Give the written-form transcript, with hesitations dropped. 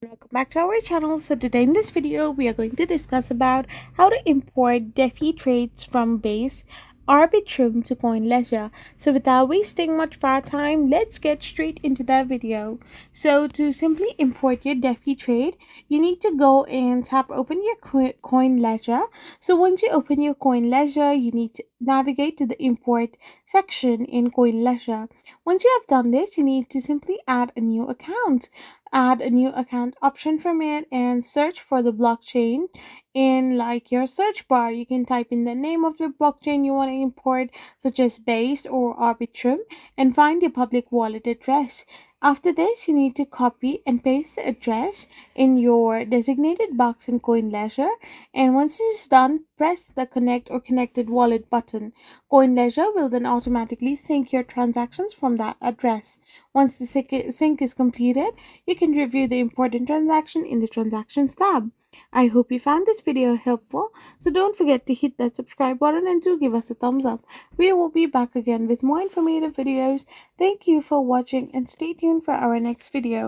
Welcome back to our channel. So today in this video we are going to discuss about how to import DeFi trades from Base Arbitrum to CoinLedger. So without wasting much of our time, let's get straight into that video. So to simply import your DeFi trade, you need to go and tap open your CoinLedger. So once you open your CoinLedger, you need to navigate to the import section in CoinLedger. Once you have done this, you need to simply add a new account. Add a new account option from it and search for the blockchain in like your search bar. You can type in the name of the blockchain you want to import, such as Base or Arbitrum, and find your public wallet address. After this, you need to copy and paste the address in your designated box in CoinLedger, and once this is done, press the connect or connected wallet button. CoinLedger will then automatically sync your transactions from that address. Once the sync is completed, you can review the important transaction in the Transactions tab. I hope you found this video helpful, so don't forget to hit that subscribe button and to give us a thumbs up. We will be back again with more informative videos. Thank you for watching and stay tuned for our next video.